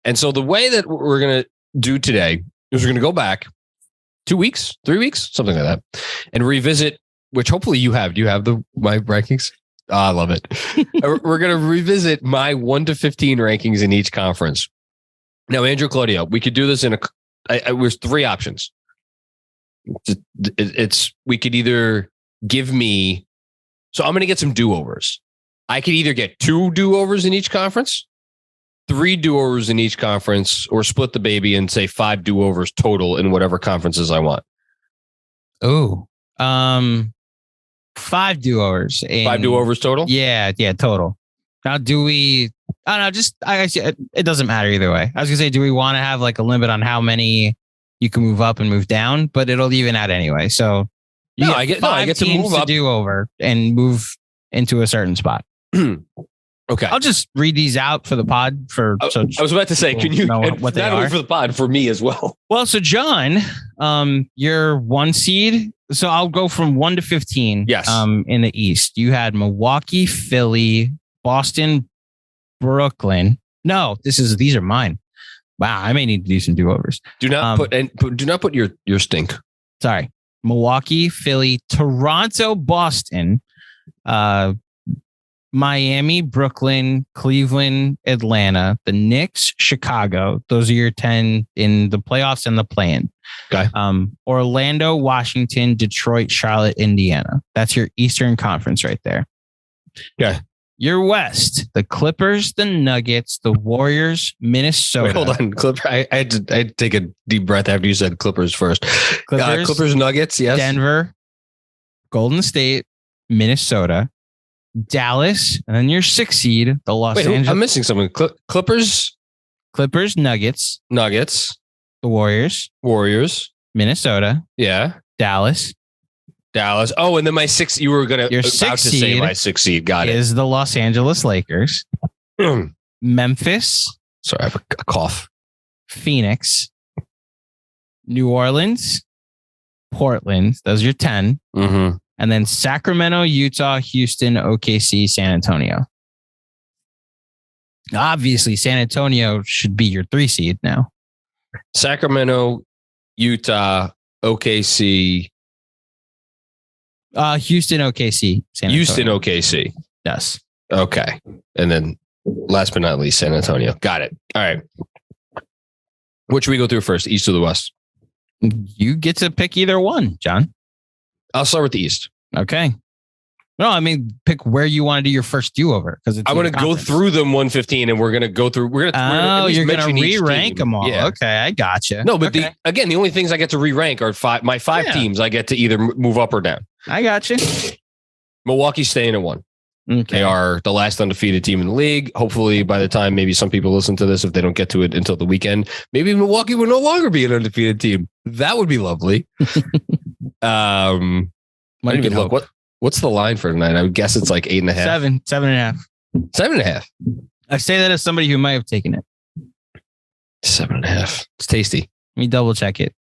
And so the way that we're going to do today is we're going to go back 2 weeks, 3 weeks, something like that, and revisit, which hopefully you have. Do you have my rankings? Oh, I love it. We're going to revisit my 1 to 15 rankings in each conference. Now, Andrew, Claudio, we could do this there's 3 options. We could either give me, so I'm going to get some do-overs. I could either get 2 do-overs in each conference, 3 do-overs in each conference, or split the baby and say 5 do-overs total in whatever conferences I want. Oh, 5 do-overs. 5 do-overs total? Yeah, total. Now, do we? I don't know. It doesn't matter either way. I was gonna say, do we want to have like a limit on how many you can move up and move down? But it'll even out anyway. So I get to move up, do over and move into a certain spot. Okay, I'll just read these out for the pod. I was about to say, can you know what they not are? only for the pod, for me as well? Well, so John, you're 1 seed. So I'll go from 1 to 15. Yes. In the East, you had Milwaukee, Philly, Boston, Brooklyn. No, these are mine. Wow, I may need to do some do-overs. Do not put your stink. Sorry. Milwaukee, Philly, Toronto, Boston, Miami, Brooklyn, Cleveland, Atlanta, the Knicks, Chicago. Those are your 10 in the playoffs and the play-in. Okay. Orlando, Washington, Detroit, Charlotte, Indiana. That's your Eastern Conference right there. Yeah. Your West, the Clippers, the Nuggets, the Warriors, Minnesota. Wait, hold on, Clipper. I had to take a deep breath after you said Clippers first. Clippers, Nuggets, yes. Denver, Golden State, Minnesota, Dallas, and then your 6th seed, the Los Angeles. I'm missing something. Clippers, Nuggets, the Warriors, Minnesota, yeah, Dallas. Oh, and then my 6th. You were gonna your 6th seed say my 6th seed. Got it. Is the Los Angeles Lakers, Memphis. Sorry, I have a cough. Phoenix, New Orleans, Portland. Those are your 10. Mm-hmm. And then Sacramento, Utah, Houston, OKC, San Antonio. Obviously, San Antonio should be your 3 seed now. Sacramento, Utah, OKC. Houston, OKC, San Antonio. Houston, OKC. Yes. Okay. And then last but not least, San Antonio. Got it. All right. Which should we go through first, East or the West? You get to pick either one, John. I'll start with the East. Okay. No, I mean, pick where you want to do your first do-over. Because I'm going to go through them 115 and we're going to go through. You're going to re-rank them all. Yeah. Okay, I gotcha. No, but the only things I get to re-rank are my 5 teams I get to either move up or down. I gotcha. Milwaukee's staying at 1. Okay. They are the last undefeated team in the league. Hopefully, by the time maybe some people listen to this, if they don't get to it until the weekend, maybe Milwaukee will no longer be an undefeated team. That would be lovely. I didn't even look. What's the line for tonight? I would guess it's like 8.5. 7.5. 7.5. I say that as somebody who might have taken it. 7.5. It's tasty. Let me double check it.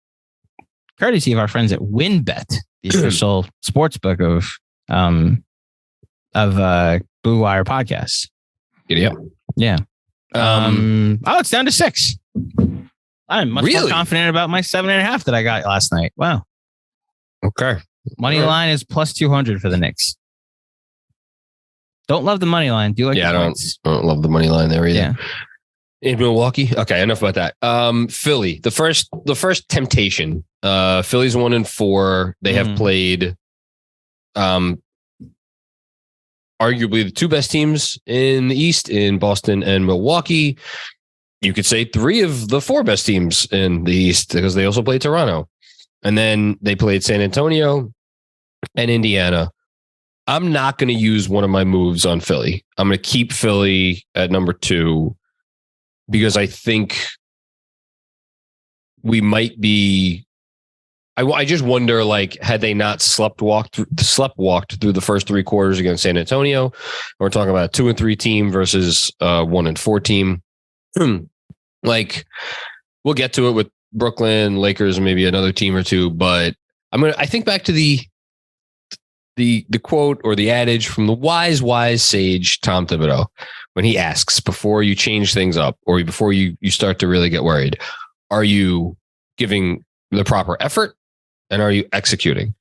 Courtesy of our friends at WinBet, the official sports book of Blue Wire Podcasts. Yeah. Yeah. It's down to 6. I'm much more confident about my 7.5 that I got last night. Wow. Okay. Money line is plus 200 for the Knicks. Don't love the money line. Do you like? Yeah, I don't love the money line there either. Yeah. In Milwaukee. Okay, enough about that. Philly, the first temptation. Philly's 1-4. They have played arguably the 2 best teams in the East in Boston and Milwaukee. You could say 3 of the 4 best teams in the East because they also played Toronto. And then they played San Antonio and Indiana. I'm not going to use one of my moves on Philly. I'm going to keep Philly at number 2 because I think we might be. I just wonder, like, had they not sleptwalked through the first 3 quarters against San Antonio? We're talking about a 2-3 team versus 1-4 team. Like, we'll get to it with Brooklyn, Lakers, and maybe another team or 2. But I think back to the quote or the adage from the wise sage Tom Thibodeau, when he asks before you change things up or before you start to really get worried, are you giving the proper effort and are you executing?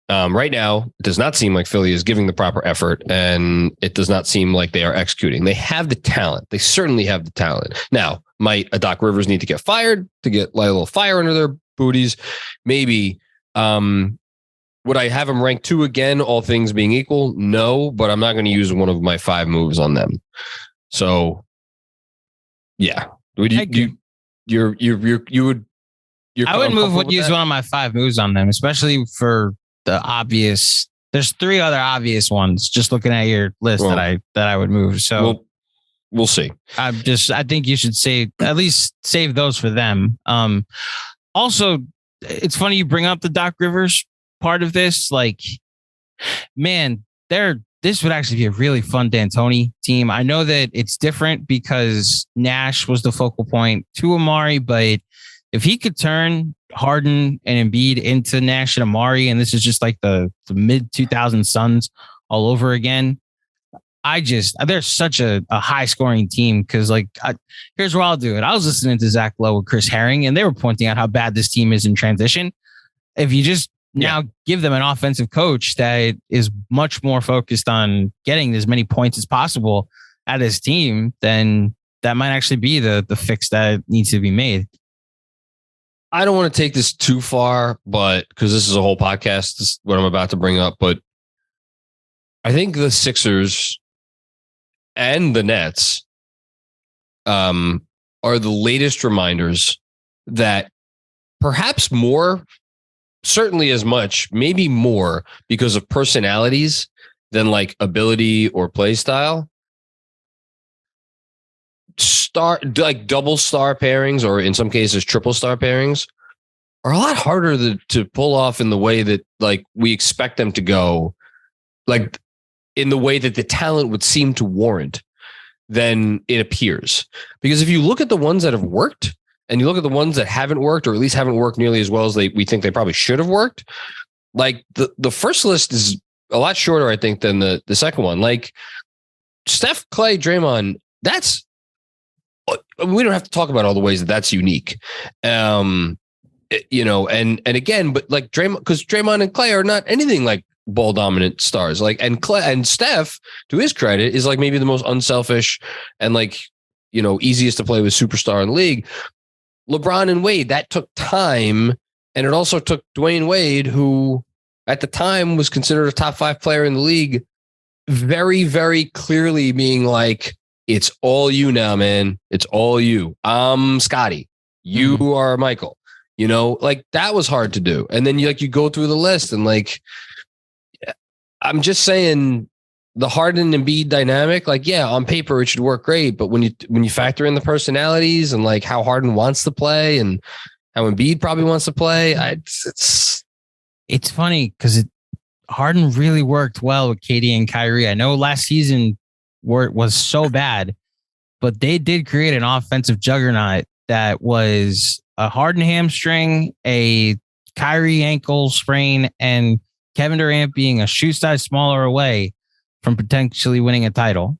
Right now, it does not seem like Philly is giving the proper effort, and it does not seem like they are executing. They have the talent. They certainly have the talent. Now, might a Doc Rivers need to get fired to get like a little fire under their booties? Maybe. Would I have them ranked 2 again, all things being equal? No, but I'm not going to use one of my 5 moves on them. So, yeah. Would you would? I would use one of my 5 moves on them, especially for the obvious. There's 3 other obvious ones. Just looking at your list that I would move. So we'll see. I think you should at least save those for them. Also, it's funny you bring up the Doc Rivers part of this. Like, man, this would actually be a really fun D'Antoni team. I know that it's different because Nash was the focal point to Amari, but if he could turn Harden and Embiid into Nash and Amari, and this is just like the mid 2000 Suns all over again, they're such a high scoring team. Cause here's where I'll do it. I was listening to Zach Lowe with Chris Herring, and they were pointing out how bad this team is in transition. If you just now give them an offensive coach that is much more focused on getting as many points as possible at his team, then that might actually be the fix that needs to be made. I don't want to take this too far, but because this is a whole podcast, this is what I'm about to bring up. But I think the Sixers and the Nets are the latest reminders that perhaps more, certainly as much, maybe more because of personalities than like ability or play style. Double star pairings, or in some cases triple star pairings, are a lot harder to pull off in the way that like we expect them to go, like in the way that the talent would seem to warrant than it appears. Because if you look at the ones that have worked and you look at the ones that haven't worked, or at least haven't worked nearly as well as we think they probably should have worked, like the first list is a lot shorter, I think, than the second one. Like Steph, Clay, Draymond, we don't have to talk about all the ways that that's unique. And again, but like Draymond and Clay are not anything like ball dominant stars. Like, and Clay and Steph, to his credit, is like maybe the most unselfish and like, easiest to play with superstar in the league. LeBron and Wade, that took time. And it also took Dwayne Wade, who at the time was considered a top 5 player in the league, very, very clearly being like, it's all you now, man. It's all you. I'm Scotty. You are Michael. Like that was hard to do. And then you go through the list and like, I'm just saying the Harden and Embiid dynamic, like, yeah, on paper it should work great. But when you factor in the personalities and like how Harden wants to play and how Embiid probably wants to play, it's funny because Harden really worked well with KD and Kyrie. I know last season was so bad, but they did create an offensive juggernaut that was a Harden hamstring, a Kyrie ankle sprain, and Kevin Durant being a shoe size smaller away from potentially winning a title.